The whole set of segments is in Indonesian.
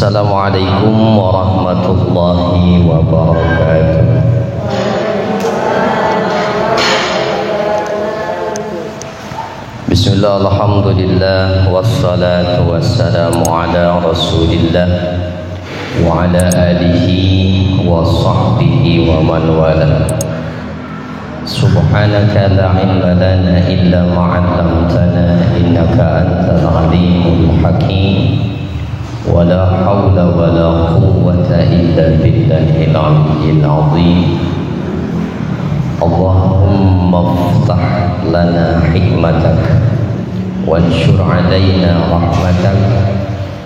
Assalamualaikum warahmatullahi wabarakatuh. Bismillah, alhamdulillah, wassalatu wassalamu ala rasulillah wa ala alihi wa sahbihi wa man wala. Subhanaka la ilma lana illa ma 'allamtana innaka antal alimul hakim. Wala hawla wala quwwata illa billahil aliyyil azim. Allahumma iftah lana hikmatak wanshur alaina rahmatak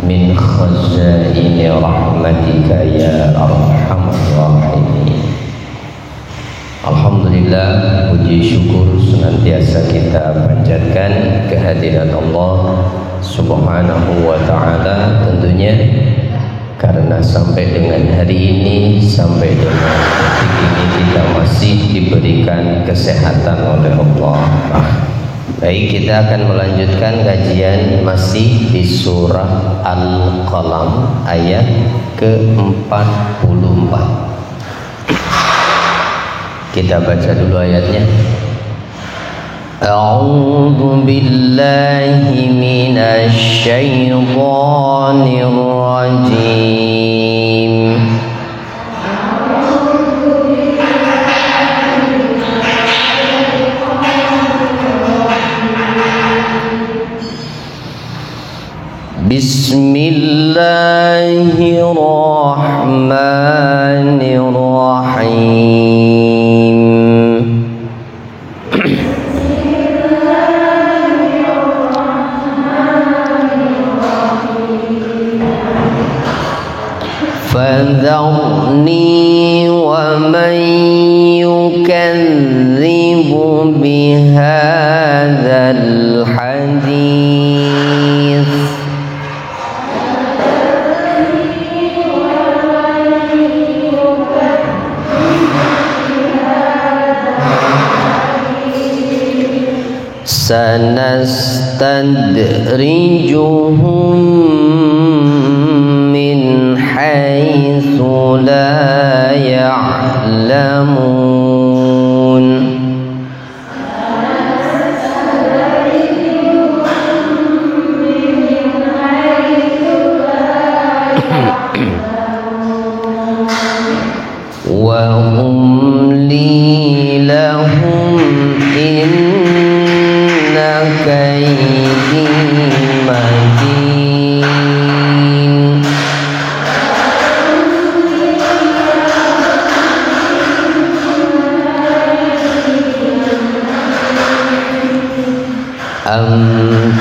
min khazaini rahmatika ya arhamar rahimin. Alhamdulillah, puji syukur senantiasa kita panjatkan kehadiran Allah Subhanahu wa ta'ala, tentunya karena sampai dengan hari ini, sampai dengan detik ini kita masih diberikan kesehatan oleh Allah. Baik, kita akan melanjutkan kajian masih di surah Al-Qalam ayat ke-44. Kita baca dulu ayatnya. A'udzu billahi minasy syaithanir rajim. Bismillahirrahmanirrahim. فذرني ومن يكذب بهذا الحديث sanastadrijuhum min haitsu la ya'lamun. Wa umli lahum inna kaydi matin. Am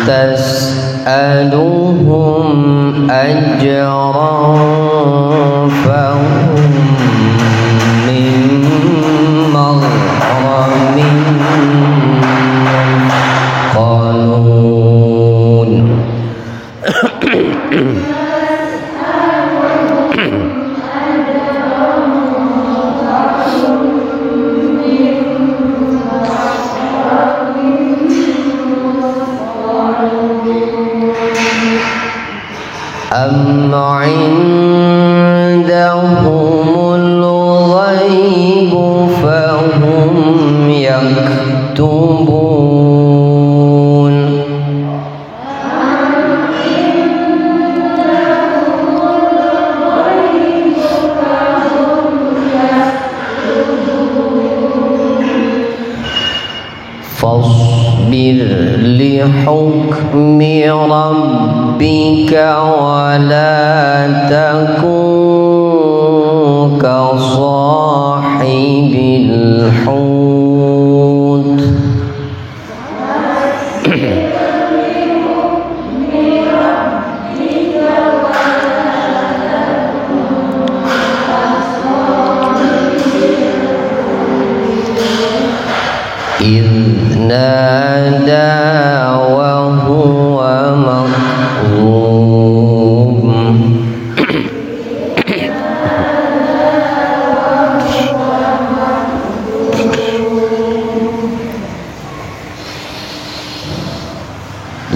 tas'aluhum ajran fahum min maghramin qalun. Am 'indahumul ghaibu fahum yaktubun. Fasbir li hukmi rabbika wa la takun ka sahibil hut. Nada wa huwa maqhum.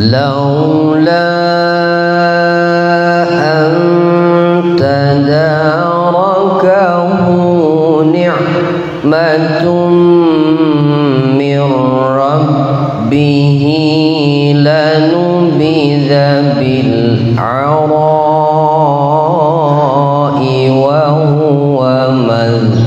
Laula an لنبذ بالعراء وهو مذموم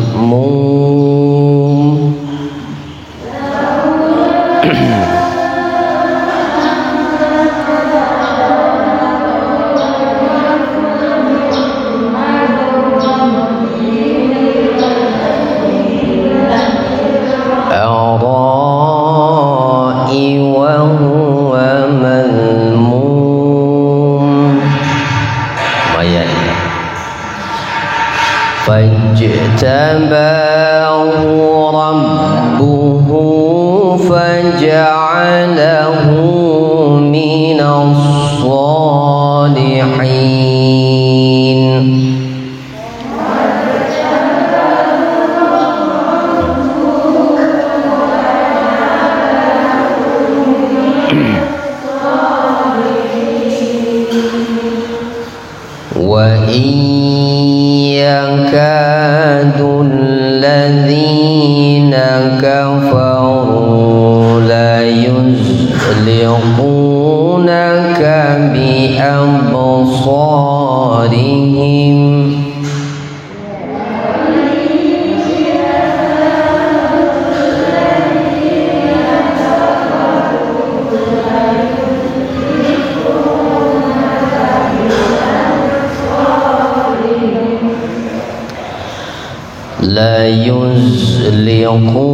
فاجتباه ربه فجعله من الصالحين وإن يكاد الذين كفروا ليزلقونك بأبصارهم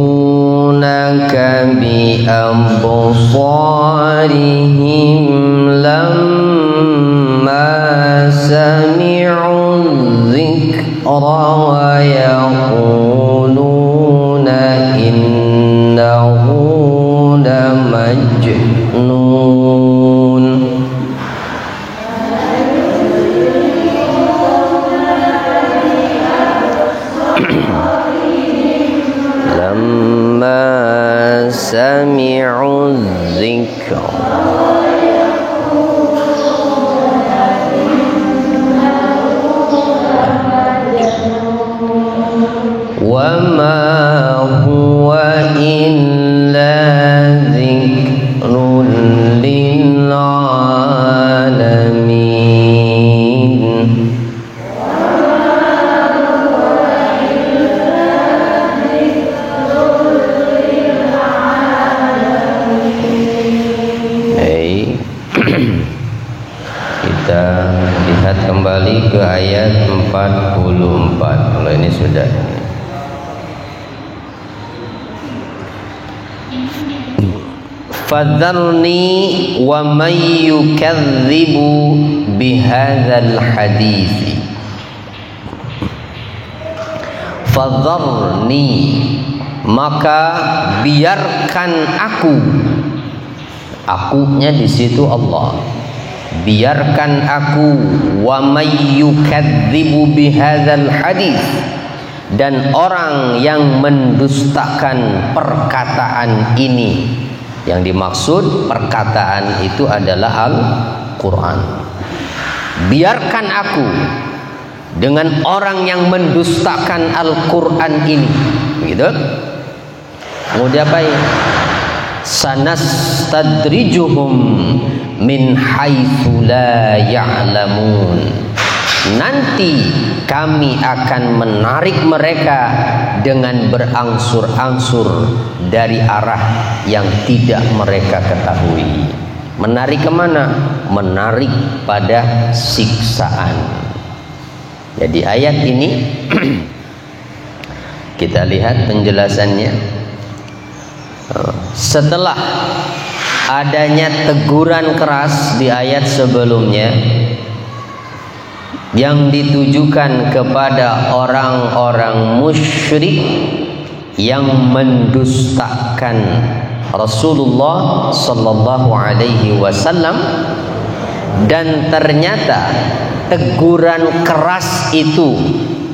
ليزلقونك بأبصارهم لما سمعوا الذكر ويقولون إنه لمجنون لما سمعوا الذكر وما هو إلا ذكر للعالمين Kita lihat kembali ke ayat 44. Kalau ini sudah Fadharni wa man yukadzibu bihadzal hadits. Fadharni, maka biarkan aku. Akunya di situ Allah. Biarkan aku wa may yukadzibu bihadzal hadits, dan orang yang mendustakan perkataan ini. Yang dimaksud perkataan itu adalah Al-Quran. Biarkan aku dengan orang yang mendustakan Al-Quran ini, begitu. Mau diapain? Sanastadrijuhum min haitsu la ya'lamun. Nanti kami akan menarik mereka dengan berangsur-angsur dari arah yang tidak mereka ketahui. Menarik kemana? Menarik pada siksaan. Jadi ayat ini kita lihat penjelasannya. Setelah adanya teguran keras di ayat sebelumnya yang ditujukan kepada orang-orang musyrik yang mendustakan Rasulullah sallallahu alaihi wasallam, dan ternyata teguran keras itu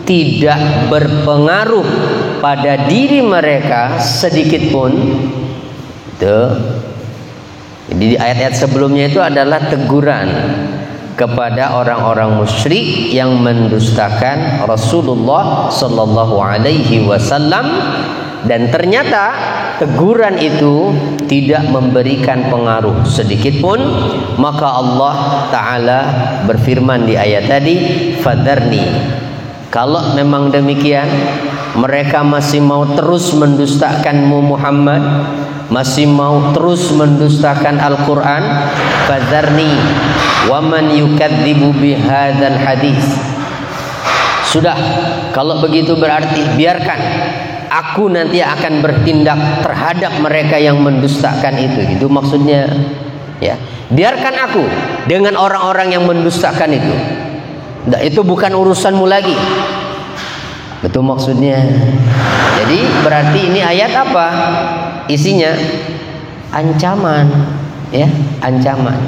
tidak berpengaruh pada diri mereka sedikit pun. Jadi di ayat-ayat sebelumnya itu adalah teguran kepada orang-orang musyrik yang mendustakan Rasulullah sallallahu alaihi wasallam, dan ternyata teguran itu tidak memberikan pengaruh sedikit pun, maka Allah Ta'ala berfirman di ayat tadi, fadharni. Kalau memang demikian, mereka masih mau terus mendustakanmu Muhammad, masih mau terus mendustakan Al-Quran, fadharni wa man yukadzibu bihadzal hadis. Sudah, kalau begitu berarti biarkan aku nanti akan bertindak terhadap mereka yang mendustakan itu. Itu maksudnya, ya. Biarkan aku dengan orang-orang yang mendustakan itu. Nah, itu bukan urusanmu lagi. Betul maksudnya. Jadi berarti ini ayat apa? Isinya ancaman, ya, ancaman.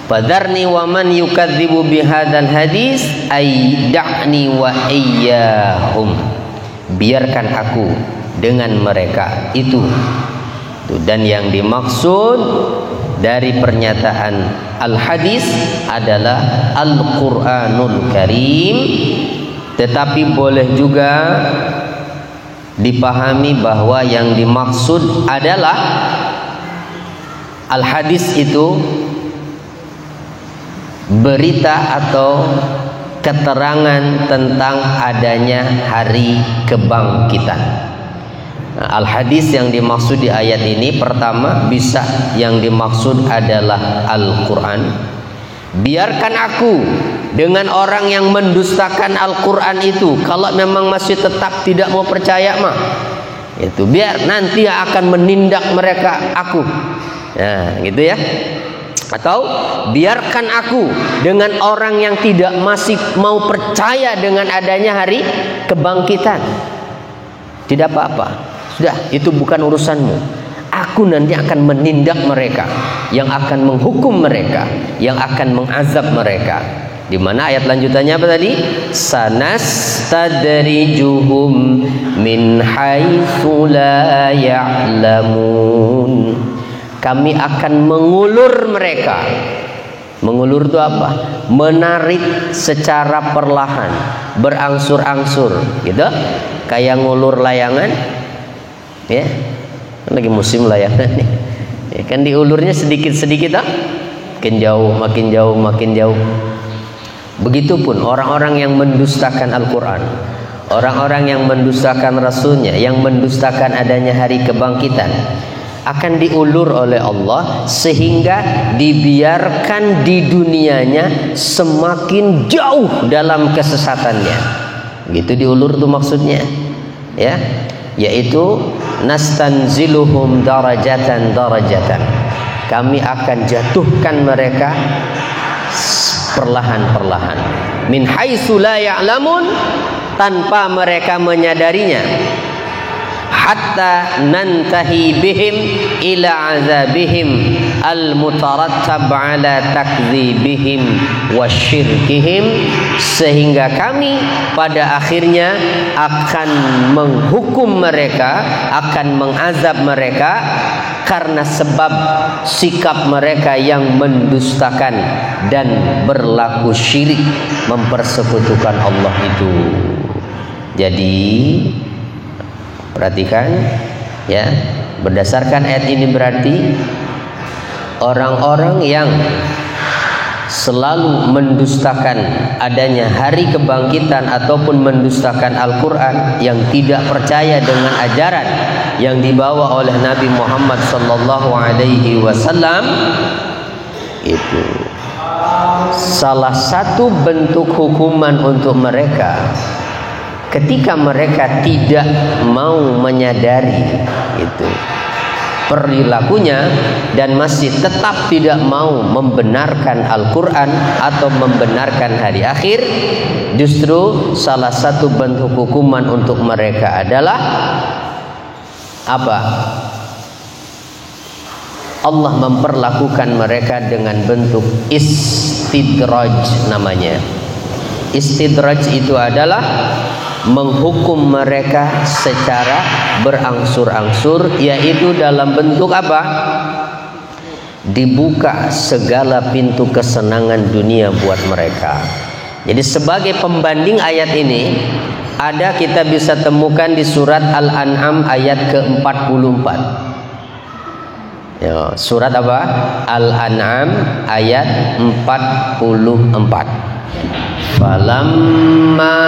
Fadharni wa man yukadzibu bihadzal hadis ay da'ni wa iyyahum. Biarkan aku dengan mereka itu. Dan yang dimaksud dari pernyataan al-hadis adalah Al-Qur'anul Karim, tetapi boleh juga dipahami bahwa yang dimaksud adalah al-hadis itu berita atau keterangan tentang adanya hari kebangkitan. Al-hadis yang dimaksud di ayat ini pertama bisa yang dimaksud adalah Al-Quran. Biarkan aku dengan orang yang mendustakan Al-Quran itu. Kalau memang masih tetap tidak mau percaya mah, itu biar nanti akan menindak mereka aku. Nah, gitu ya. Atau biarkan aku dengan orang yang tidak masih mau percaya dengan adanya hari kebangkitan. Tidak apa-apa. Sudah, itu bukan urusanmu. Aku nanti akan menindak mereka, yang akan menghukum mereka, yang akan mengazab mereka. Di mana ayat lanjutannya apa tadi? Sanastadrijuhum min haitsu la ya'lamun. Kami akan mengulur mereka. Mengulur itu apa? Menarik secara perlahan, berangsur-angsur, gitu. Kayak ngulur layangan, ya. Lagi musim layangan nih. Ya, kan diulurnya sedikit-sedikit, makin jauh, makin jauh, makin jauh. Begitupun orang-orang yang mendustakan Al-Quran, orang-orang yang mendustakan Rasulnya, yang mendustakan adanya hari kebangkitan, akan diulur oleh Allah sehingga dibiarkan di dunianya semakin jauh dalam kesesatannya. Gitu diulur tuh maksudnya, ya, yaitu nastanziluhum darajatan darajatan. Kami akan jatuhkan mereka perlahan-perlahan. Min haitsu la ya'lamun, tanpa mereka menyadarinya. Hatta nantahi bihim ila azabihim al-mutarattab ala takdzibihim wa syirkihim, sehingga kami pada akhirnya akan menghukum mereka, akan mengazab mereka karena sebab sikap mereka yang mendustakan dan berlaku syirik, mempersekutukan Allah itu. Jadi perhatikan, ya, berdasarkan ayat ini berarti orang-orang yang selalu mendustakan adanya hari kebangkitan ataupun mendustakan Al-Quran, yang tidak percaya dengan ajaran yang dibawa oleh Nabi Muhammad SAW, itu salah satu bentuk hukuman untuk mereka ketika mereka tidak mau menyadari itu perilakunya dan masih tetap tidak mau membenarkan Al-Quran atau membenarkan hari akhir. Justru salah satu bentuk hukuman untuk mereka adalah apa? Allah memperlakukan mereka dengan bentuk istidraj namanya. Istidraj itu adalah menghukum mereka secara berangsur-angsur, yaitu dalam bentuk apa? Dibuka segala pintu kesenangan dunia buat mereka. Jadi sebagai pembanding ayat ini ada, kita bisa temukan di surat Al-An'am ayat ke-44. Ya, surat apa? Al-An'am ayat 44. Falamma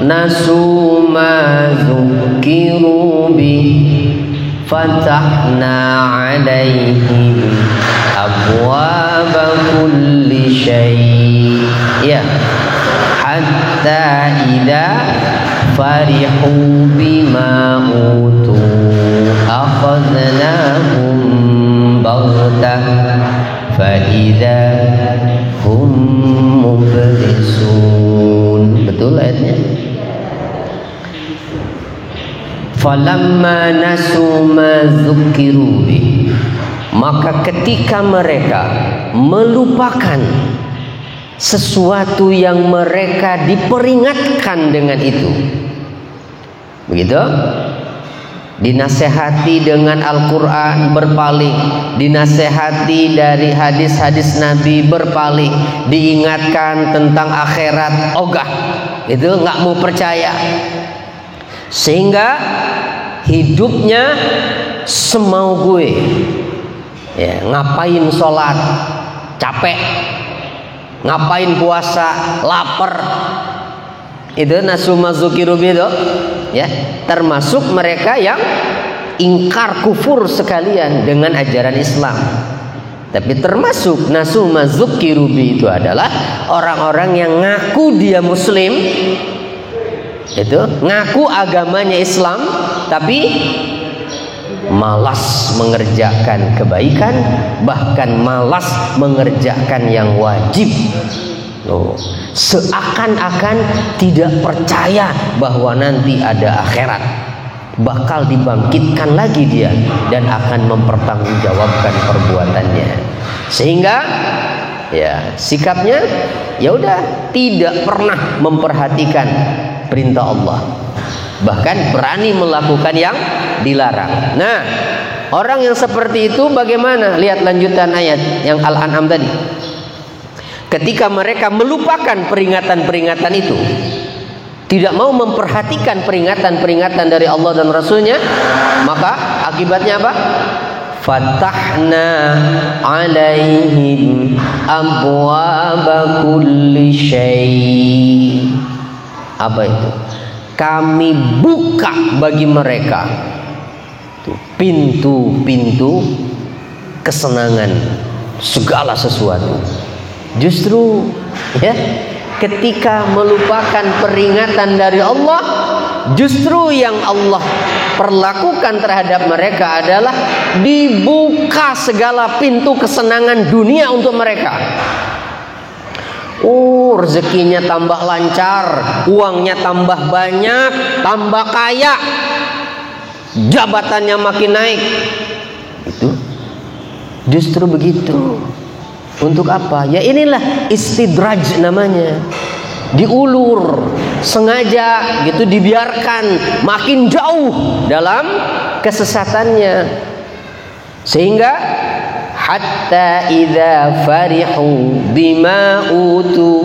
nasu ma dzukiru bi fatahna 'alaihim abwaba kulli syai'. Ya. Hatta idza farihu bima utu akhadnahum baghtah fa idza hum mublisun. Betul ayatnya. Falamma nasu ma dzukiru bi, maka ketika mereka melupakan sesuatu yang mereka diperingatkan dengan itu, begitu, dinasehati dengan Al-Quran berpaling, dinasehati dari hadis-hadis Nabi berpaling, diingatkan tentang akhirat ogah, itu nggak mau percaya, sehingga hidupnya semau gue, ya, ngapain sholat capek, ngapain puasa lapar, itu nasuma zukiru itu, ya, termasuk mereka yang ingkar kufur sekalian dengan ajaran Islam. Tapi termasuk nasuma zukiru itu adalah orang-orang yang ngaku dia muslim, itu ngaku agamanya Islam, tapi malas mengerjakan kebaikan, bahkan malas mengerjakan yang wajib. Seakan-akan tidak percaya bahwa nanti ada akhirat, bakal dibangkitkan lagi dia dan akan mempertanggungjawabkan perbuatannya. Sehingga ya sikapnya ya udah tidak pernah memperhatikan perintah Allah, bahkan berani melakukan yang dilarang. Nah, orang yang seperti itu bagaimana? Lihat lanjutan ayat yang Al-An'am tadi. Ketika mereka melupakan peringatan-peringatan itu, tidak mau memperhatikan peringatan-peringatan dari Allah dan Rasulnya, maka akibatnya apa? Fatahna alaihim abwaba kulli syai'. Apa itu? Kami buka bagi mereka pintu-pintu kesenangan segala sesuatu. Justru ya, ketika melupakan peringatan dari Allah, justru yang Allah perlakukan terhadap mereka adalah dibuka segala pintu kesenangan dunia untuk mereka. Rezekinya tambah lancar, uangnya tambah banyak, tambah kaya, jabatannya makin naik. Itu justru begitu. Untuk apa? Ya inilah istidraj namanya. Diulur, sengaja gitu, dibiarkan makin jauh dalam kesesatannya, sehingga hatta idza farihu bima utu,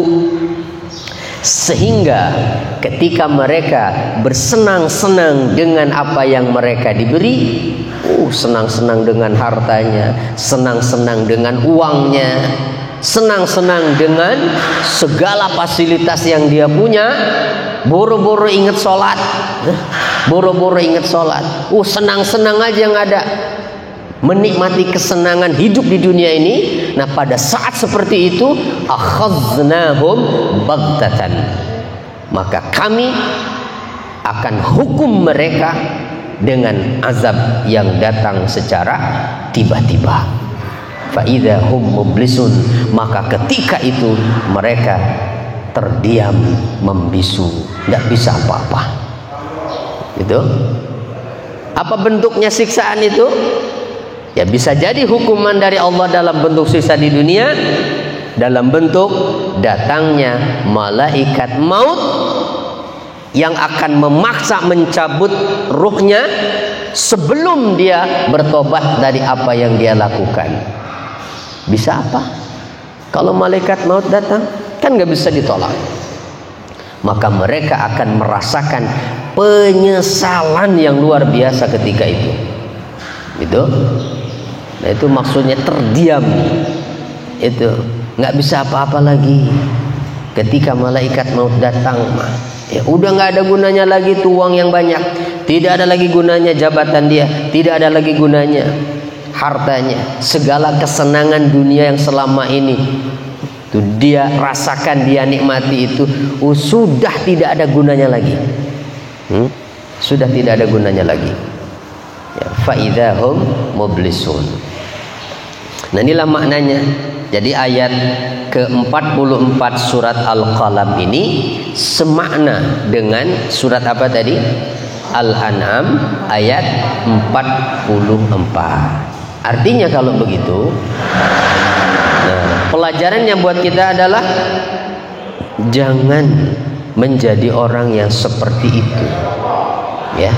sehingga ketika mereka bersenang-senang dengan apa yang mereka diberi, senang-senang dengan hartanya, senang-senang dengan uangnya, senang-senang dengan segala fasilitas yang dia punya, boro-boro ingat sholat, boro-boro ingat sholat, senang-senang aja yang ada, menikmati kesenangan hidup di dunia ini. Nah, pada saat seperti itu, akhaznahum baghtatan, maka kami akan hukum mereka dengan azab yang datang secara tiba-tiba. Fa idza hum mublisun, maka ketika itu mereka terdiam membisu, tidak bisa apa-apa. Itu apa bentuknya siksaan itu? Ya, bisa jadi hukuman dari Allah dalam bentuk siksa di dunia, dalam bentuk datangnya malaikat maut yang akan memaksa mencabut ruhnya sebelum dia bertobat dari apa yang dia lakukan. Bisa apa? Kalau malaikat maut datang, kan gak bisa ditolak. Maka mereka akan merasakan penyesalan yang luar biasa ketika itu. Gitu. Nah itu maksudnya terdiam, itu nggak bisa apa-apa lagi. Ketika malaikat maut datang, ya udah nggak ada gunanya lagi tuh uang yang banyak, tidak ada lagi gunanya jabatan dia, tidak ada lagi gunanya hartanya, segala kesenangan dunia yang selama ini tuh dia rasakan, dia nikmati itu, sudah tidak ada gunanya lagi. Sudah tidak ada gunanya lagi. Ya, faidahum mublisun. Nah inilah maknanya. Jadi ayat ke-44 surat Al-Qalam ini semakna dengan surat apa tadi? Al-An'am ayat 44. Artinya kalau begitu, nah, pelajaran yang buat kita adalah jangan menjadi orang yang seperti itu, ya.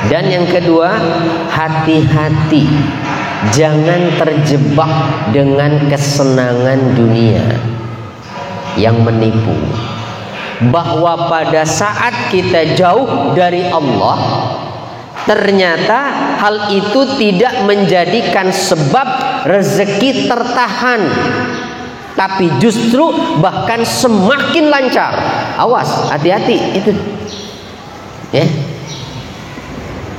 Dan yang kedua, hati-hati, jangan terjebak dengan kesenangan dunia yang menipu. Bahwa pada saat kita jauh dari Allah, ternyata hal itu tidak menjadikan sebab rezeki tertahan, tapi justru bahkan semakin lancar. Awas, hati-hati itu, ya.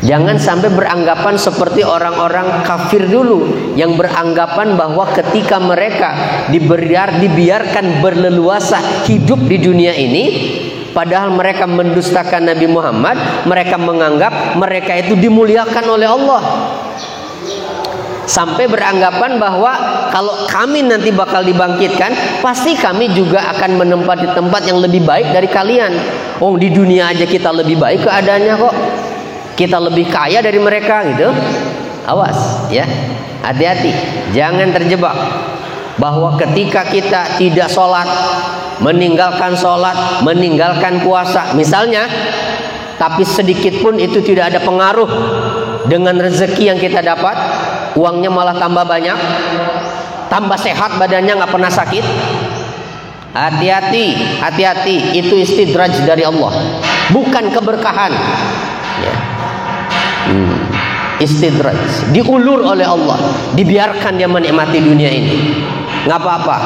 Jangan sampai beranggapan seperti orang-orang kafir dulu yang beranggapan bahwa ketika mereka dibiarkan berleluasa hidup di dunia ini, padahal mereka mendustakan Nabi Muhammad, mereka menganggap mereka itu dimuliakan oleh Allah. Sampai beranggapan bahwa kalau kami nanti bakal dibangkitkan, pasti kami juga akan menempati tempat yang lebih baik dari kalian. Oh, di dunia aja kita lebih baik keadaannya kok. Kita lebih kaya dari mereka gitu. Awas, ya. Hati-hati, jangan terjebak bahwa ketika kita tidak sholat, meninggalkan puasa misalnya, tapi sedikit pun itu tidak ada pengaruh dengan rezeki yang kita dapat, uangnya malah tambah banyak, tambah sehat badannya, nggak pernah sakit. Hati-hati, itu istidraj dari Allah, bukan keberkahan, ya. Istidraj, diulur oleh Allah, dibiarkan dia menikmati dunia ini. Nggak apa-apa,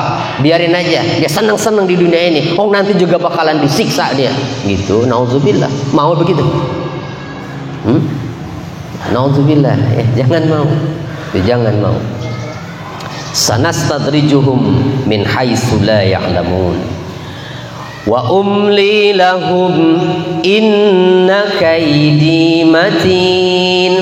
biarin aja, dia senang-senang di dunia ini. Oh nanti juga bakalan disiksa dia, gitu. Nauzubillah, mau begitu? Nauzubillah, jangan mau, jangan mau. Sanastadrijuhum min haitsu la ya'lamun. Wa umli lahum inna kaidi matin.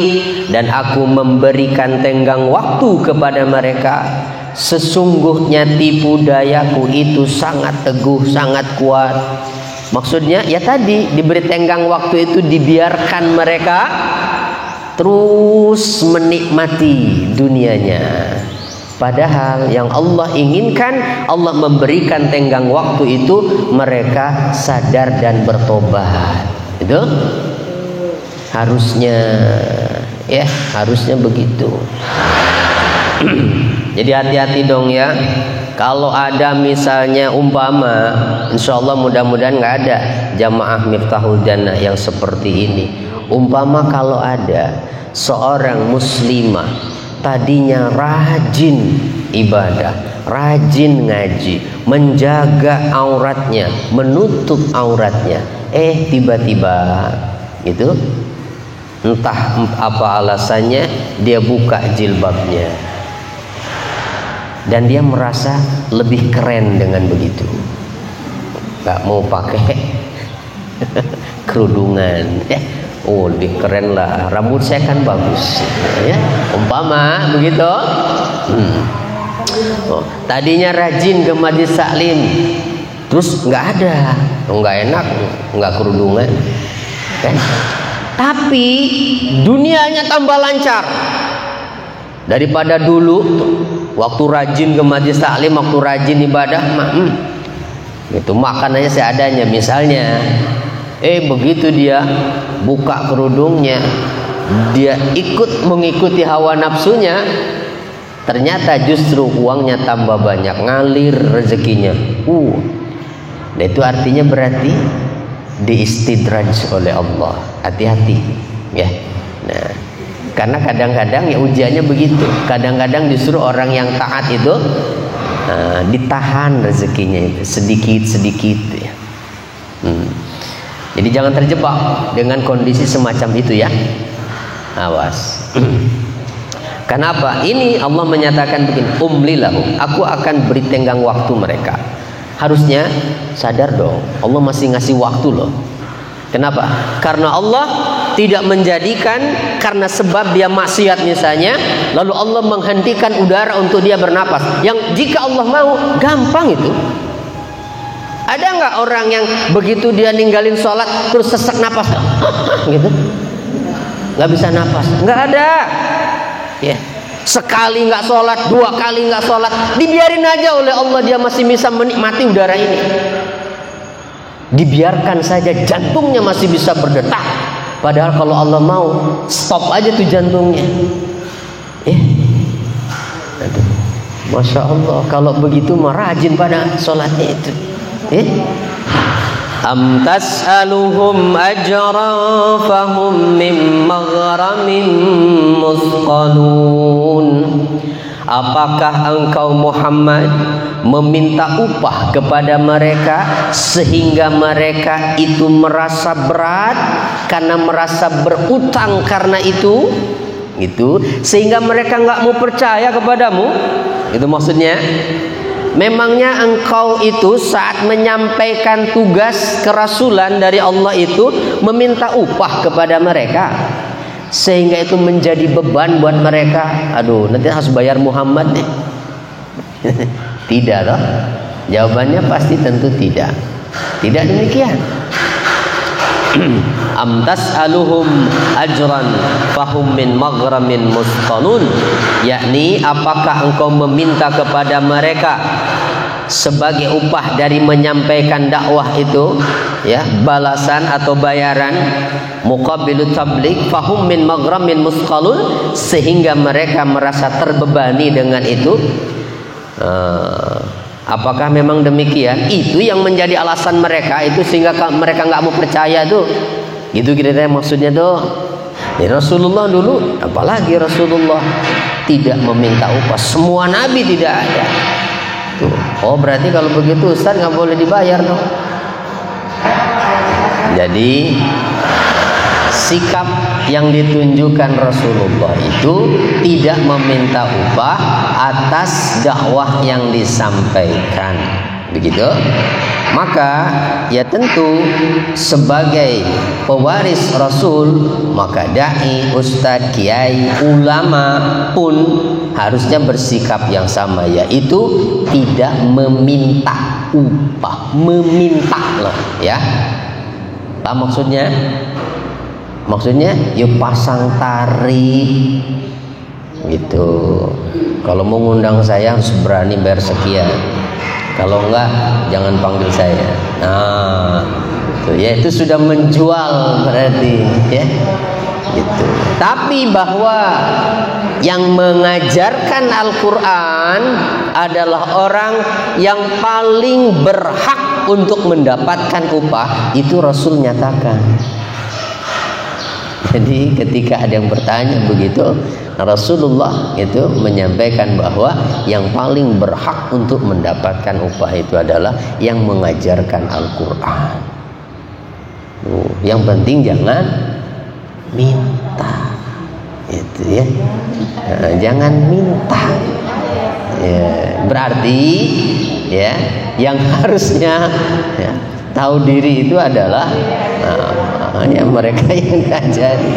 Dan aku memberikan tenggang waktu kepada mereka, sesungguhnya tipu dayaku itu sangat teguh, sangat kuat. Maksudnya ya tadi, diberi tenggang waktu itu, dibiarkan mereka terus menikmati dunianya. Padahal yang Allah inginkan, Allah memberikan tenggang waktu itu, mereka sadar dan bertobat. Itu harusnya, ya, harusnya begitu. Jadi hati-hati dong ya. Kalau ada misalnya umpama, insya Allah mudah-mudahan nggak ada jamaah Miftahul Jannah yang seperti ini. Umpama kalau ada seorang muslimah tadinya rajin ibadah, rajin ngaji, menjaga auratnya, menutup auratnya, tiba-tiba itu entah apa alasannya dia buka jilbabnya dan dia merasa lebih keren dengan begitu, nggak mau pakai kerudungan, oh lebih keren lah, rambut saya kan bagus, ya, umpama begitu. Oh, tadinya rajin ke majlis taklim, terus nggak ada, nggak enak, nggak kerudungan, kan? Tapi dunianya tambah lancar daripada dulu. Waktu rajin ke majlis taklim, waktu rajin ibadah, itu makanannya seadanya. Misalnya, begitu dia buka kerudungnya, dia mengikuti hawa nafsunya, ternyata justru uangnya tambah banyak, ngalir rezekinya. Nah itu artinya berarti diistidraj oleh Allah. Hati-hati, ya. Nah, Karena kadang-kadang ya ujiannya begitu. Kadang-kadang justru orang yang taat itu ditahan rezekinya itu sedikit-sedikit ya. Jadi jangan terjebak dengan kondisi semacam itu ya. Awas. Kenapa? Ini Allah menyatakan begini, umlilahu, aku akan beri tenggang waktu mereka. Harusnya sadar dong, Allah masih ngasih waktu loh. Kenapa? Karena Allah tidak menjadikan karena sebab dia maksiat misalnya, lalu Allah menghentikan udara untuk dia bernapas. Yang jika Allah mau, gampang itu. Ada nggak orang yang begitu dia ninggalin sholat terus sesak napas, gitu? Nggak bisa napas? Nggak ada. Ya. Sekali nggak sholat, 2 kali nggak sholat, dibiarin aja oleh Allah, dia masih bisa menikmati udara ini. Dibiarkan saja, jantungnya masih bisa berdetak. Padahal kalau Allah mau, stop aja tuh jantungnya. Aduh, Masya Allah, kalau begitu mah rajin pada sholatnya itu. Am tas'aluhum ajran fahum min maghramin musqalun. Apakah engkau Muhammad meminta upah kepada mereka sehingga mereka itu merasa berat karena merasa berutang karena itu sehingga mereka nggak mau percaya kepadamu? Itu maksudnya. Memangnya engkau itu saat menyampaikan tugas kerasulan dari Allah itu meminta upah kepada mereka sehingga itu menjadi beban buat mereka? Aduh, nanti harus bayar Muhammad nih. Tidak loh. Jawabannya pasti tentu tidak. Tidak demikian. Am tas'aluhum ajran fahum min maghramin musqalun, yakni apakah engkau meminta kepada mereka sebagai upah dari menyampaikan dakwah itu, ya, balasan atau bayaran muqabilut tabligh, fahum min maghramin musqalun, sehingga mereka merasa terbebani dengan itu. Apakah memang demikian? Itu yang menjadi alasan mereka itu sehingga mereka nggak mau percaya tuh. Gitu kira-kira maksudnya tuh. Ya, Rasulullah dulu, apalagi Rasulullah tidak meminta upah. Semua nabi tidak ada. Tuh. Oh, berarti kalau begitu Ustaz nggak boleh dibayar dong. Jadi sikap yang ditunjukkan Rasulullah itu tidak meminta upah atas dakwah yang disampaikan, begitu. Maka ya tentu sebagai pewaris Rasul, maka dai, ustadz, kiai, ulama pun harusnya bersikap yang sama, yaitu tidak meminta upah. Meminta loh, ya. Apa maksudnya? Maksudnya ya pasang tarif gitu. Kalau mau ngundang saya harus berani bayar sekian. Kalau enggak jangan panggil saya. Nah, ya itu sudah menjual berarti, ya. Gitu. Tapi bahwa yang mengajarkan Al-Qur'an adalah orang yang paling berhak untuk mendapatkan upah, itu Rasul nyatakan. Jadi ketika ada yang bertanya begitu, Rasulullah itu menyampaikan bahwa yang paling berhak untuk mendapatkan upah itu adalah yang mengajarkan Al-Quran. Yang penting jangan minta, itu ya. Nah, jangan minta. Ya, berarti ya yang harusnya ya, tahu diri itu adalah ya mereka yang ngajari,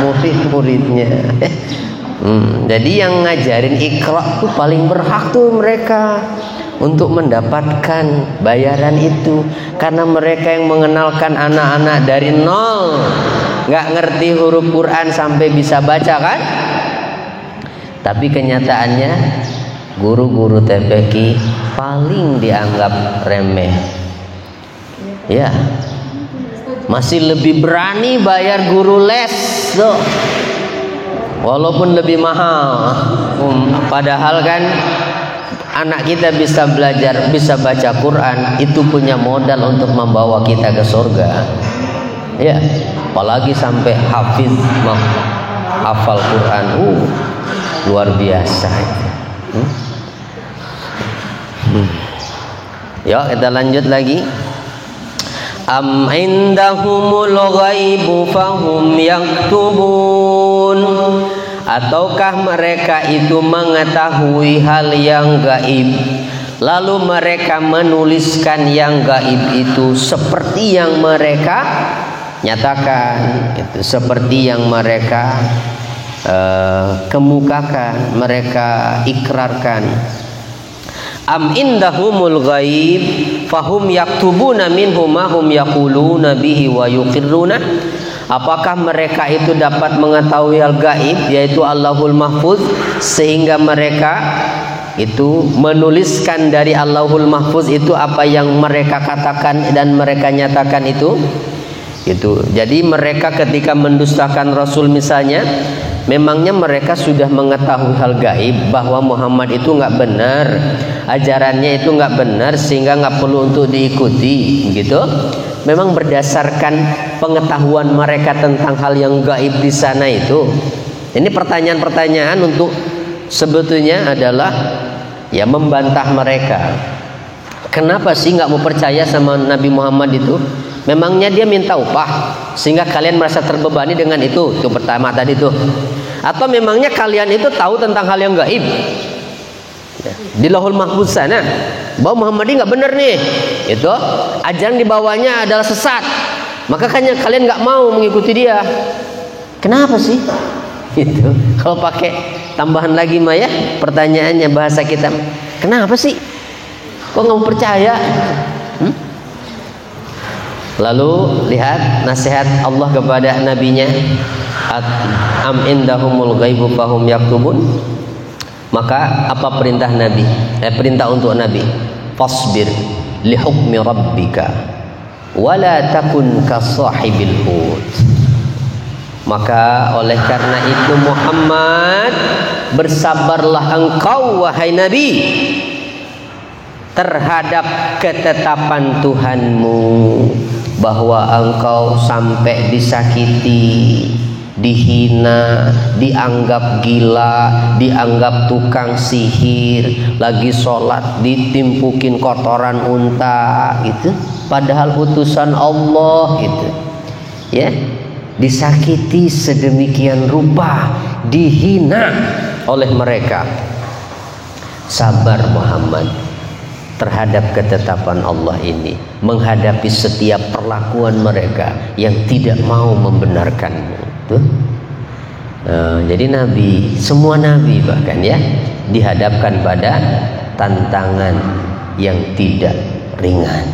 murid-muridnya. Jadi yang ngajarin Iqra tuh paling berhak tuh mereka untuk mendapatkan bayaran itu, karena mereka yang mengenalkan anak-anak dari nol, nggak ngerti huruf Quran sampai bisa baca kan. Tapi kenyataannya guru-guru TPQ paling dianggap remeh, ya. Masih lebih berani bayar guru les tuh, walaupun lebih mahal. Padahal kan anak kita bisa belajar, bisa baca Quran, itu punya modal untuk membawa kita ke surga. Ya, apalagi sampai hafiz, hafal Quran, luar biasa. Yuk kita lanjut lagi. Am indahumul ghaibu fahum yaktubun. Ataukah mereka itu mengetahui hal yang gaib, lalu mereka menuliskan yang gaib itu seperti yang mereka nyatakan, itu seperti yang mereka kemukakan, mereka ikrarkan. Am indahumul ghaib fahum yaktubuna minhu ma hum yaquluna bihi wa yuqirruna. Apakah mereka itu dapat mengetahui hal gaib, yaitu Allahul Mahfuz, sehingga mereka itu menuliskan dari Allahul Mahfuz itu apa yang mereka katakan dan mereka nyatakan itu. Jadi mereka ketika mendustakan Rasul misalnya, memangnya mereka sudah mengetahui hal gaib bahwa Muhammad itu nggak benar, ajarannya itu nggak benar, sehingga nggak perlu untuk diikuti, gitu. Memang berdasarkan pengetahuan mereka tentang hal yang gaib di sana itu. Ini pertanyaan-pertanyaan untuk sebetulnya adalah ya membantah mereka. Kenapa sih nggak mau percaya sama Nabi Muhammad itu? Memangnya dia minta upah sehingga kalian merasa terbebani dengan itu? Itu pertama tadi tuh. Atau memangnya kalian itu tahu tentang hal yang gaib? Di Lauhul Mahfuz sana bahwa Muhammad ini nggak benar nih, itu ajaran dibawanya adalah sesat, maka kalian nggak mau mengikuti dia. Kenapa sih? Itu kalau pakai tambahan lagi Maya, pertanyaannya bahasa kita, kenapa sih kok nggak mau percaya? Lalu lihat nasihat Allah kepada nabinya, am indahumul ghaibu fahum yaktubun. Maka apa perintah Nabi? Perintah untuk Nabi, fasbir li hukmi rabbika wala takun ka sahibil hut. Maka oleh karena itu Muhammad, bersabarlah engkau wahai Nabi terhadap ketetapan Tuhanmu, bahwa engkau sampai disakiti, dihina, dianggap gila, dianggap tukang sihir, lagi sholat ditimpukin kotoran unta, itu padahal utusan Allah itu, ya, disakiti sedemikian rupa, dihina oleh mereka. Sabar Muhammad terhadap ketetapan Allah ini, menghadapi setiap perlakuan mereka yang tidak mau membenarkanmu. Jadi Nabi, semua Nabi bahkan ya, dihadapkan pada tantangan yang tidak ringan.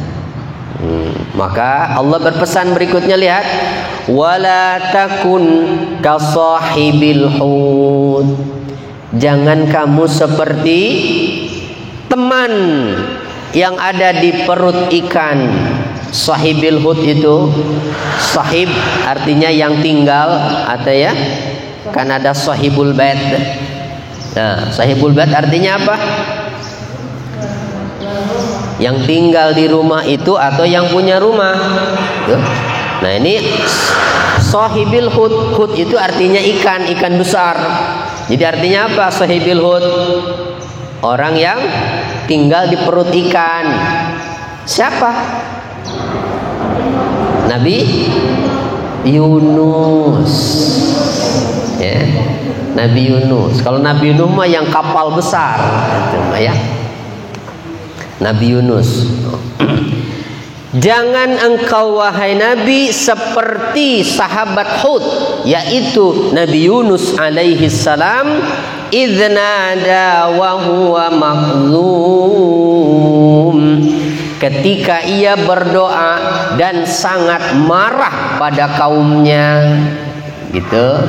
Maka Allah berpesan berikutnya, lihat, wala takun kasahibil hud. Jangan kamu seperti teman yang ada di perut ikan. Sahibil hud itu, sahib artinya yang tinggal, atau ya kan ada sahibul bait. Nah, sahibul bait artinya apa? Yang tinggal di rumah itu atau yang punya rumah. Nah ini sahibil hud, hud itu artinya ikan, ikan besar. Jadi artinya apa sahibil hud? Orang yang tinggal di perut ikan. Siapa? Nabi Yunus, ya, Nabi Yunus. Kalau Nabi Yunus mah yang kapal besar, itu mah ya. Nabi Yunus. Jangan engkau wahai Nabi seperti sahabat Hud, yaitu Nabi Yunus alaihi salam, idznada wa huwa maqlum, ketika ia berdoa dan sangat marah pada kaumnya, gitu.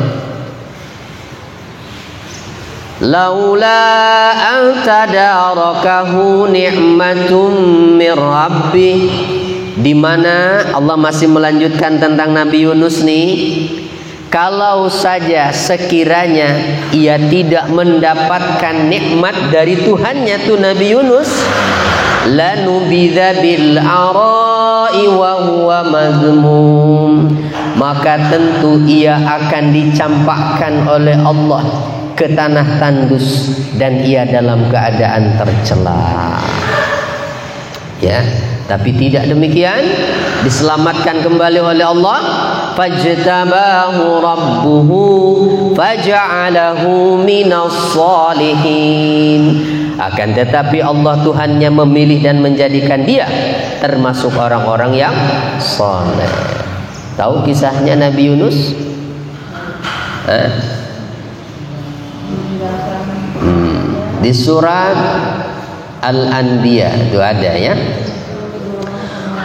Laula an tadarakahu ni'matum mir rabbih, di mana Allah masih melanjutkan tentang Nabi Yunus nih. Kalau saja sekiranya ia tidak mendapatkan nikmat dari Tuhannya tuh Nabi Yunus, lanubidza bil ara'i wa huwa mazmum, maka tentu ia akan dicampakkan oleh Allah ke tanah tandus dan ia dalam keadaan tercela. Ya, tapi tidak demikian, diselamatkan kembali oleh Allah. Fajtabahu rabbuhu faja'alahu minas salihin. Akan tetapi Allah Tuhannya memilih dan menjadikan dia termasuk orang-orang yang saleh. Tahu kisahnya Nabi Yunus? Di surat Al-Anbiya itu ada ya.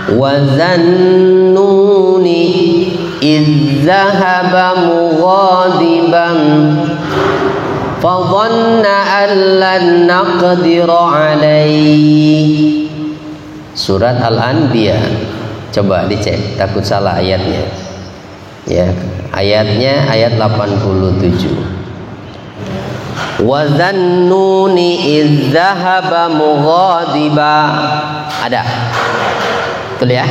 Wa zannuni idh dhahaba mughadiban fa dhanna an lan naqdir alayhi. Surat Al-Anbiya, coba dicek, takut salah ayatnya. Ya, ayatnya ayat 87. Wa zannuni idh dhahaba mughadiba. Ada. Betul ya?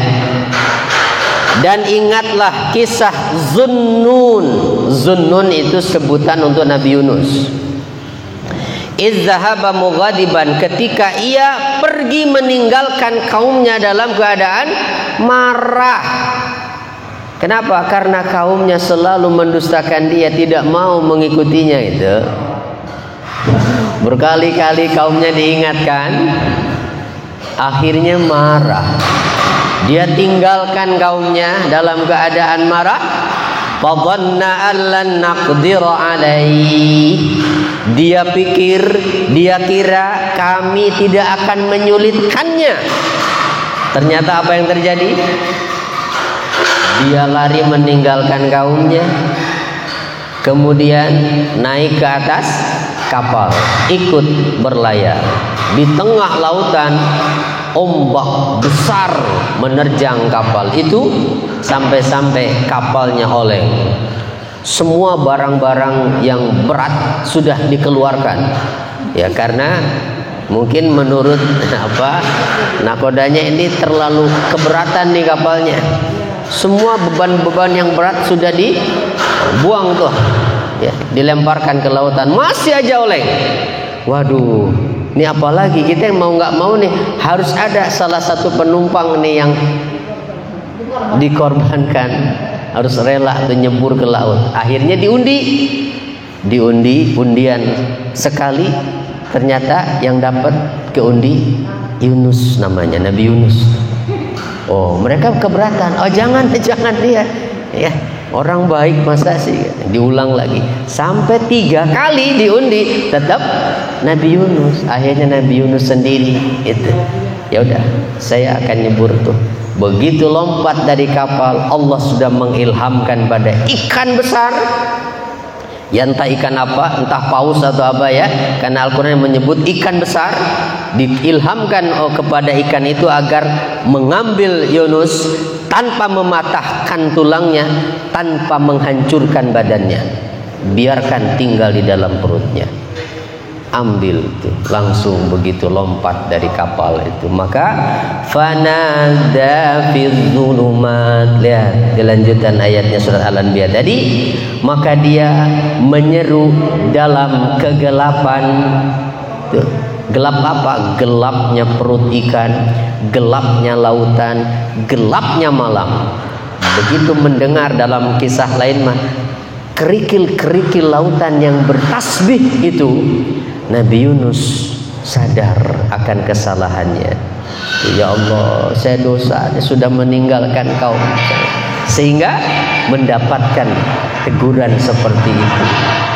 Dan ingatlah kisah Zunnun. Zunnun itu sebutan untuk Nabi Yunus. Idh dhahaba mughadiban, ketika ia pergi meninggalkan kaumnya dalam keadaan marah. Kenapa? Karena kaumnya selalu mendustakan dia, tidak mau mengikutinya itu. Berkali-kali kaumnya diingatkan, akhirnya marah. Dia tinggalkan kaumnya dalam keadaan marah. Fadhanna an lan naqdir alaihi. Dia pikir, dia kira kami tidak akan menyulitkannya. Ternyata apa yang terjadi? Dia lari meninggalkan kaumnya, kemudian naik ke atas kapal, ikut berlayar. Di tengah lautan ombak besar menerjang kapal itu sampai-sampai kapalnya oleng. Semua barang-barang yang berat sudah dikeluarkan. Ya, karena mungkin menurut nakodanya ini terlalu keberatan nih kapalnya. Semua beban-beban yang berat sudah dibuang tuh. Ya, dilemparkan ke lautan, masih aja oleng. Waduh, ini apalagi kita yang mau nggak mau nih harus ada salah satu penumpang nih yang dikorbankan, harus rela tuh nyebur ke laut. Akhirnya undian sekali, ternyata yang dapat keundi Yunus, namanya Nabi Yunus. Oh, mereka keberatan. Oh, jangan dia. Ya, orang baik masa sih? Diulang lagi sampai 3 kali diundi, tetap Nabi Yunus. Akhirnya Nabi Yunus sendiri itu. Ya udah, saya akan nyebur tuh. Begitu lompat dari kapal, Allah sudah mengilhamkan pada ikan besar. Ya, entah ikan apa, entah paus atau apa ya, karena Al-Quran menyebut ikan besar. Diilhamkan kepada ikan itu agar mengambil Yunus tanpa mematahkan tulangnya, tanpa menghancurkan badannya, biarkan tinggal di dalam perutnya. Ambil itu, langsung begitu lompat dari kapal itu. Maka fanada fi dzulumat. Lihat kelanjutan ayatnya surat Al-Anbiya tadi. Maka dia menyeru dalam kegelapan. Tuh. Gelap apa? Gelapnya perut ikan, gelapnya lautan, gelapnya malam. Begitu mendengar dalam kisah lain mah kerikil-kerikil lautan yang bertasbih itu, Nabi Yunus sadar akan kesalahannya. Ya Allah, saya dosa, sudah meninggalkan kaum saya, sehingga mendapatkan teguran seperti itu.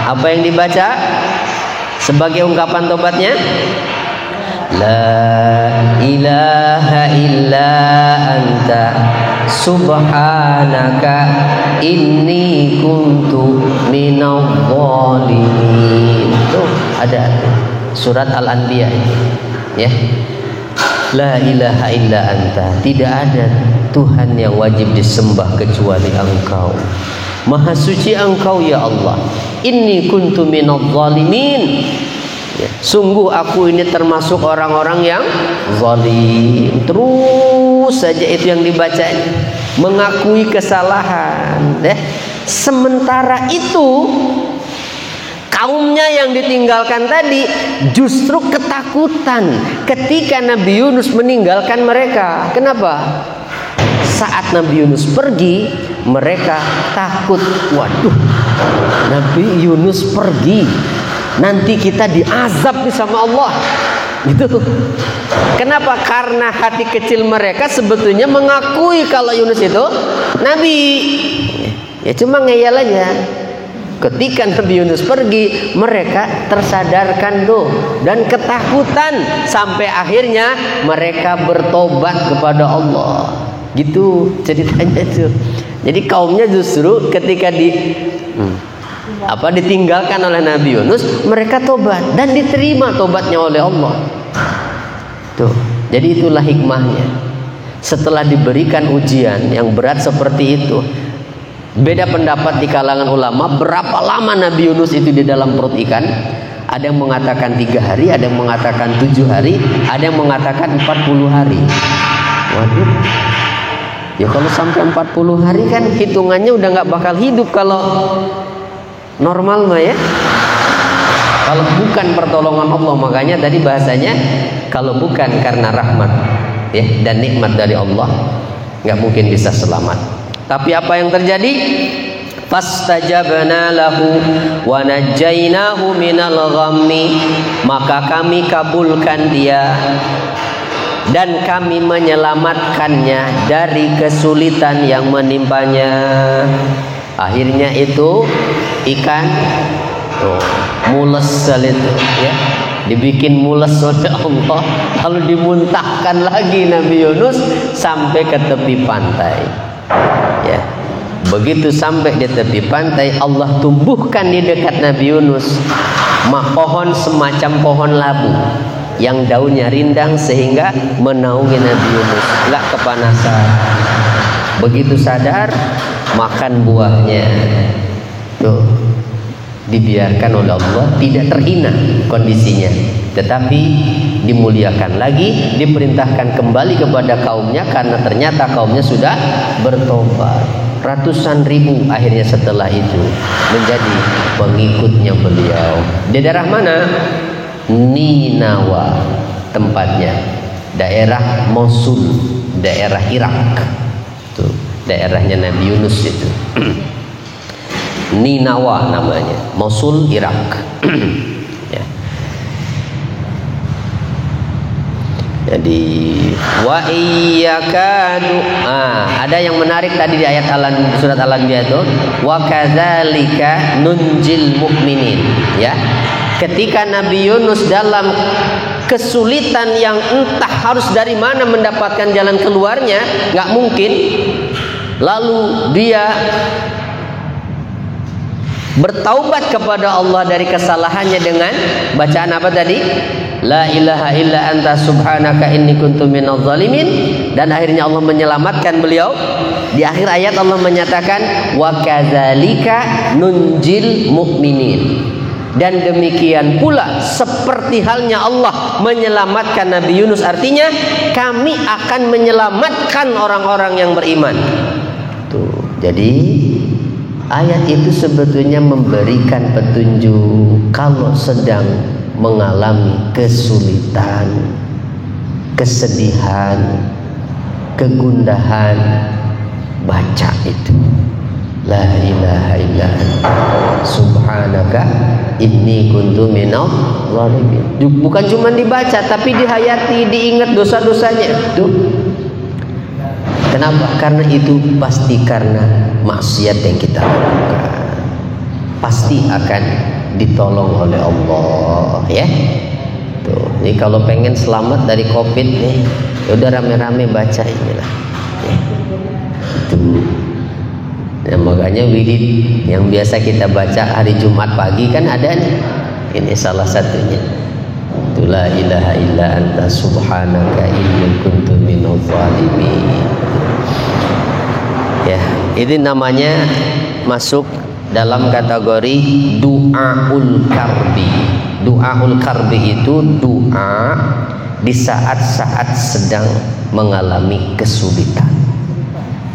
Apa yang dibaca sebagai ungkapan tobatnya? La ilaha illa anta subhanaka inni kuntu minadh dhalimin. Tuh ada surat Al-Anbiya ini, ya. La ilaha illa anta, tidak ada Tuhan yang wajib disembah kecuali Engkau. Maha suci Engkau ya Allah. Inni kuntu minadh dhalimin. Ya, sungguh aku ini termasuk orang-orang yang zalim. Terus saja itu yang dibaca. mengakui kesalahan, ya. Sementara itu kaumnya yang ditinggalkan tadi justru ketakutan ketika Nabi Yunus meninggalkan mereka. Kenapa? Saat Nabi Yunus pergi, mereka takut. Waduh, Nabi Yunus pergi, nanti kita diazab nih sama Allah. Gitu. Kenapa? Karena hati kecil mereka sebetulnya mengakui kalau Yunus itu Nabi. Ya cuma ngeyel aja. Ketika Nabi Yunus pergi, mereka tersadarkan tuh dan ketakutan sampai akhirnya mereka bertobat kepada Allah. Gitu ceritanya tuh. Jadi kaumnya justru ketika ditinggalkan oleh Nabi Yunus, mereka tobat dan diterima tobatnya oleh Allah. Tuh. Jadi itulah hikmahnya. Setelah diberikan ujian yang berat seperti itu, beda pendapat di kalangan ulama berapa lama Nabi Yunus itu di dalam perut ikan. Ada yang mengatakan 3 hari, ada yang mengatakan 7 hari, ada yang mengatakan 40 hari. Waduh, ya kalau sampai 40 hari kan hitungannya udah gak bakal hidup kalau normal mah ya. Kalau bukan pertolongan Allah, makanya tadi bahasanya kalau bukan karena rahmat ya dan nikmat dari Allah, gak mungkin bisa selamat. Tapi apa yang terjadi? Fastajabna lahu wa najjaynahu minal ghammi, maka kami kabulkan dia dan kami menyelamatkannya dari kesulitan yang menimpanya. Akhirnya itu ikan mules itu ya, dibikin mules oleh Allah, lalu dimuntahkan lagi Nabi Yunus sampai ke tepi pantai. Ya, begitu sampai di tepi pantai, Allah tumbuhkan di dekat Nabi Yunus pohon semacam pohon labu yang daunnya rindang sehingga menaungi Nabi Yunus, nggak kepanasan. Begitu sadar, makan buahnya. Tuh, dibiarkan oleh Allah, tidak terhina kondisinya, tetapi dimuliakan lagi, diperintahkan kembali kepada kaumnya karena ternyata kaumnya sudah bertobat. Ratusan ribu akhirnya setelah itu menjadi pengikutnya beliau. Di daerah mana? Ninawa tempatnya, daerah Mosul, daerah Irak. Tuh, daerahnya Nabi Yunus itu. Ninawa namanya, Mosul, Irak. Ya. Jadi wa iyyakadu, ada yang menarik tadi di ayat surat Al-Anbiya itu, wa kadzalika nunjil mu'minin, ya. Ketika Nabi Yunus dalam kesulitan yang entah harus dari mana mendapatkan jalan keluarnya, nggak mungkin, lalu dia bertaubat kepada Allah dari kesalahannya dengan bacaan apa tadi? La ilaha illa anta subhanaka inni kuntu minadh zalimin. Dan akhirnya Allah menyelamatkan beliau. Di akhir ayat Allah menyatakan wa kadzalika nunjil mu'minin. Dan demikian pula seperti halnya Allah menyelamatkan Nabi Yunus, artinya kami akan menyelamatkan orang-orang yang beriman. Tuh, jadi ayat itu sebetulnya memberikan petunjuk kalau sedang mengalami kesulitan, kesedihan, kegundahan, baca itu. La ilaha illa anta subhanaka inni kuntu minadh zalimin. Bukan cuma dibaca tapi dihayati, diingat dosa-dosanya. Tuh. Kenapa? Karena itu pasti karena maksiat yang kita lakukan. Pasti akan ditolong oleh Allah, ya. Tuh, jadi kalau pengen selamat dari Covid nih, ya udah rame-rame baca inilah. Ya. Itu. Nah, makanya wirid yang biasa kita baca hari Jumat pagi kan ada nih. Ini salah satunya. La ilaha illa anta subhanaka inni kuntu minadh zalimin. Ya, ini namanya masuk dalam kategori du'aul karbi. Du'aul karbi itu doa di saat-saat sedang mengalami kesulitan.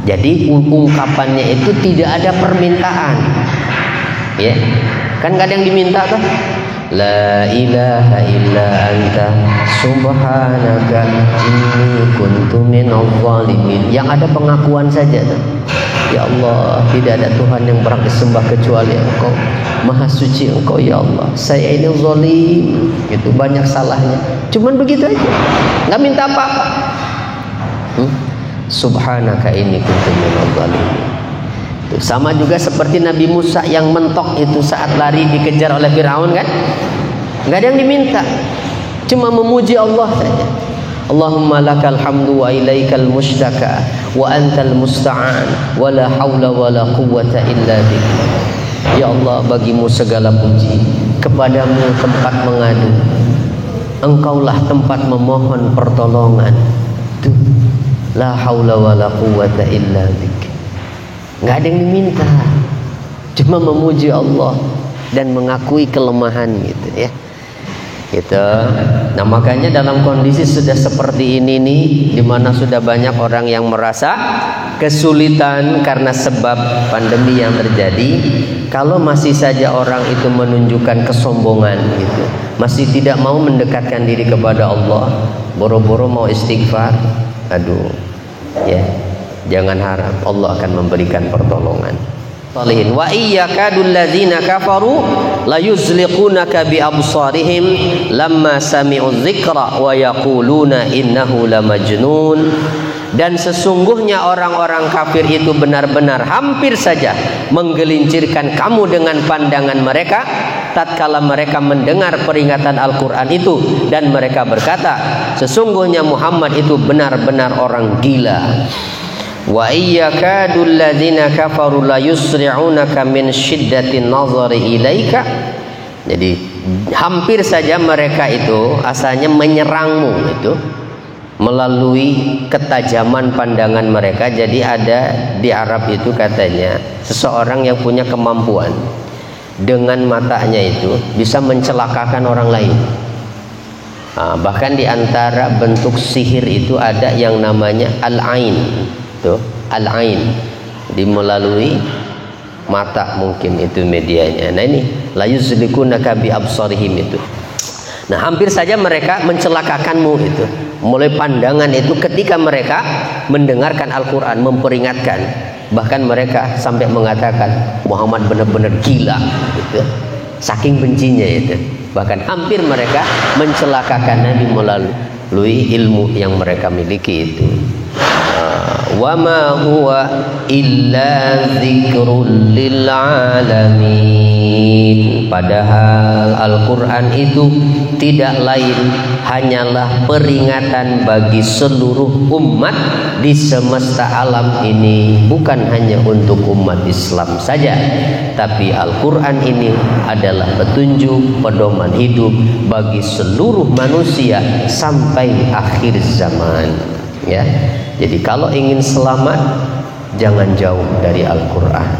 Jadi ungkapannya itu tidak ada permintaan. Ya. Kan gak ada yang diminta tuh. La ilaha illa anta subhanaka inni kuntu minadh dhalimin. Yang ada pengakuan saja tuh. Ya Allah, tidak ada Tuhan yang berhak disembah kecuali Engkau. Maha suci Engkau ya Allah. Saya ini zalim, gitu, banyak salahnya. Cuman begitu aja. Enggak minta apa-apa. Subhanaka inni kuntu minadh dhalimin. Sama juga seperti Nabi Musa yang mentok itu saat lari dikejar oleh Firaun kan? Enggak ada yang diminta. Cuma memuji Allah saja. Allahumma lakal hamdu wa ilaikal mushtaka wa antal musta'an wa la hawla wa la quwwata illa bik. Ya Allah, bagimu segala puji, kepadamu tempat mengadu, Engkaulah tempat memohon pertolongan. Tuh, la hawla wa la quwwata illa bik. Nggak ada yang diminta, cuma memuji Allah dan mengakui kelemahan gitu ya. Gitu. Nah makanya dalam kondisi sudah seperti ini nih, dimana sudah banyak orang yang merasa kesulitan karena sebab pandemi yang terjadi, kalau masih saja orang itu menunjukkan kesombongan gitu, masih tidak mau mendekatkan diri kepada Allah, boro-boro mau istighfar, aduh ya, jangan harap Allah akan memberikan pertolongan. Wa iyyakadul ladzina kafaru la yuzliqunaka bi absarihim lamma sami'u dzikra wa yaquluna innahu lamajnun. Dan sesungguhnya orang-orang kafir itu benar-benar hampir saja menggelincirkan kamu dengan pandangan mereka tatkala mereka mendengar peringatan Al-Qur'an itu, dan mereka berkata, sesungguhnya Muhammad itu benar-benar orang gila. Wa iyyakadul ladzina kafaru la yusri'unaka min syiddatin nazari ilaika. Jadi hampir saja mereka itu asalnya menyerangmu itu melalui ketajaman pandangan mereka. Jadi ada di Arab itu katanya seseorang yang punya kemampuan dengan matanya itu bisa mencelakakan orang lain. Nah, bahkan di antara bentuk sihir itu ada yang namanya al-ain. Al-ain, di melalui mata mungkin itu medianya. Nah ini la yuzlikunaka bi absarihim itu. Nah hampir saja mereka mencelakakanmu itu mulai pandangan itu ketika mereka mendengarkan Al-Quran, memperingatkan. Bahkan mereka sampai mengatakan Muhammad benar-benar gila gitu. Saking bencinya itu. Bahkan hampir mereka mencelakakan Nabi melalui ilmu yang mereka miliki itu. Wa ma huwa illa dzikrul lil alamin. Padahal Al-Quran itu tidak lain hanyalah peringatan bagi seluruh umat di semesta alam ini, bukan hanya untuk umat Islam saja, tapi Al-Quran ini adalah petunjuk, pedoman hidup bagi seluruh manusia sampai akhir zaman ya. Jadi kalau ingin selamat, jangan jauh dari Al-Quran.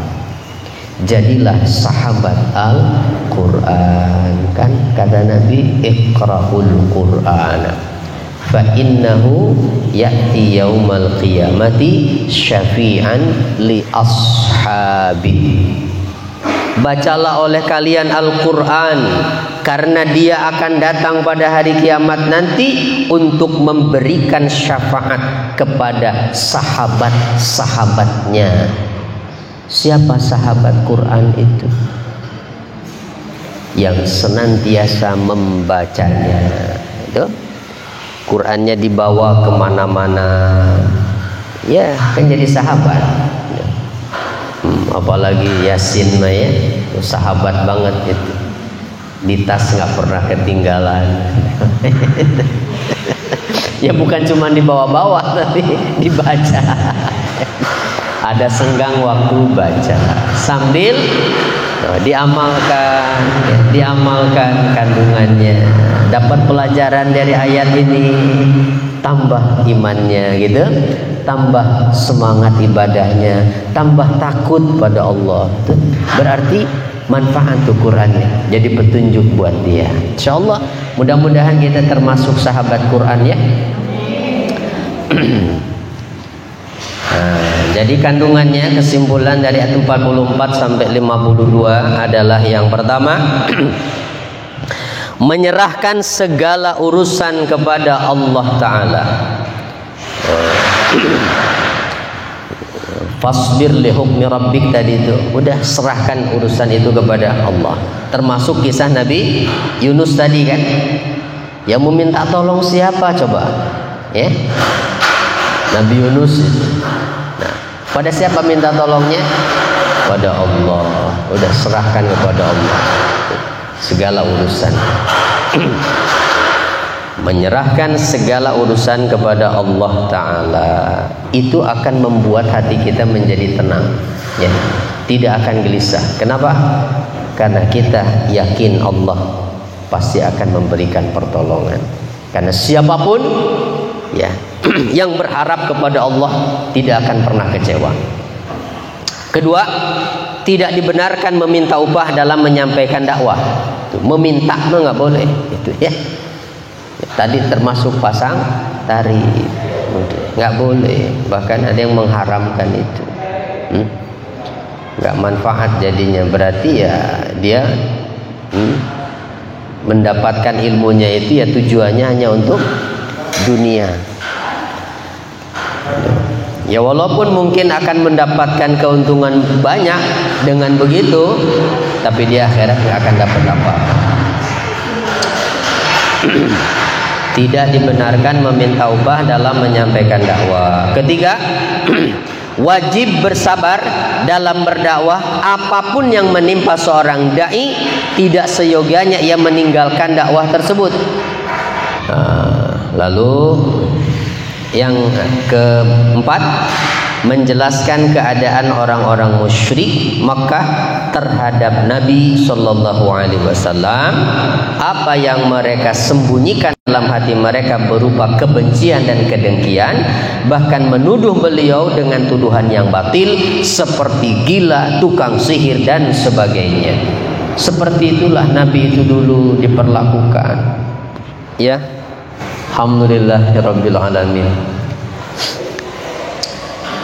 Jadilah sahabat Al-Quran. Kan kata Nabi, iqra'ul Qur'ana fa innahu ya'ti yaumal qiyamati syafi'an li ashabi. Bacalah oleh kalian Al-Quran, karena dia akan datang pada hari kiamat nanti untuk memberikan syafaat kepada sahabat-sahabatnya. Siapa sahabat Quran itu? Yang senantiasa membacanya. Itu Qurannya dibawa kemana-mana, ya kan jadi sahabat. Apalagi Yasin mah ya, sahabat banget itu, di tas nggak pernah ketinggalan. Ya bukan cuma dibawa-bawa tapi dibaca. Ada senggang waktu baca sambil diamalkan, ya, diamalkan kandungannya, dapat pelajaran dari ayat ini, tambah imannya gitu, tambah semangat ibadahnya, tambah takut pada Allah. Tuh, berarti manfaat tuh Qurannya, jadi petunjuk buat dia. Insyaallah mudah-mudahan kita termasuk sahabat Quran ya. Jadi kandungannya, kesimpulan dari ayat 44 sampai 52 adalah yang pertama, menyerahkan segala urusan kepada Allah Ta'ala. Fasbir li hukmi rabbik, tadi itu udah serahkan urusan itu kepada Allah. Termasuk kisah Nabi Yunus tadi kan, yang meminta tolong siapa coba ya? Nabi Yunus. Nah, pada siapa minta tolongnya? Pada Allah. Udah serahkan kepada Allah segala urusan. Menyerahkan segala urusan kepada Allah Ta'ala itu akan membuat hati kita menjadi tenang ya, tidak akan gelisah. Kenapa? Karena kita yakin Allah pasti akan memberikan pertolongan. Karena siapapun ya yang berharap kepada Allah tidak akan pernah kecewa. Kedua, tidak dibenarkan meminta upah dalam menyampaikan dakwah. Meminta nggak boleh itu ya. Tadi termasuk pasang tari, nggak boleh. Bahkan ada yang mengharamkan itu. Nggak manfaat jadinya. Berarti ya dia mendapatkan ilmunya itu ya tujuannya hanya untuk dunia. Ya walaupun mungkin akan mendapatkan keuntungan banyak dengan begitu, tapi di akhirat nggak akan dapat apa-apa. Tidak dibenarkan meminta upah dalam menyampaikan dakwah. Ketiga, wajib bersabar dalam berdakwah. Apapun yang menimpa seorang dai, tidak seyogianya ia meninggalkan dakwah tersebut. Lalu yang keempat, menjelaskan keadaan orang-orang musyrik Makkah terhadap Nabi Sallallahu Alaihi Wasallam, apa yang mereka sembunyikan dalam hati mereka berupa kebencian dan kedengkian, bahkan menuduh beliau dengan tuduhan yang batil seperti gila, tukang sihir dan sebagainya. Seperti itulah Nabi itu dulu diperlakukan ya. Alhamdulillahirabbil alamin.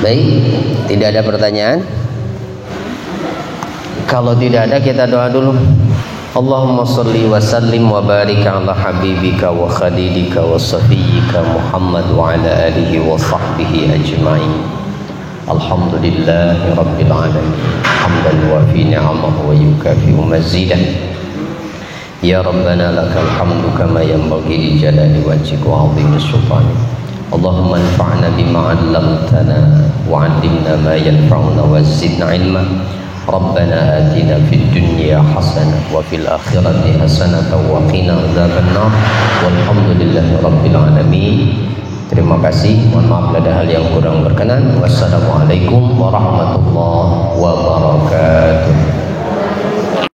Baik, tidak ada pertanyaan? Kalau tidak ada, kita doa dulu. Allahumma salli wa sallim wa barik ala habibika wa khalilika wa safiyyika Muhammad wa ala alihi wa sahbihi ajma'in. Alhamdulillahi rabbil alamin. Hamdan wa fi ni'amahu wa yukafi'u mazidah. Ya Rabbana lakal hamdu kama yanbaghi li jalali wajhika wa 'azimi sultanik. Allahumma anfa'na bima 'allamtana wa 'allimna ma yanfa'una wa zidna 'ilma. Rabbana atina fid dunya hasanah wa fil akhirati hasanah wa qina adzabannar. Walhamdulillahi rabbil alamin. Terima kasih. Mohon maaf ada hal yang kurang berkenan. Wassalamualaikum warahmatullahi wabarakatuh.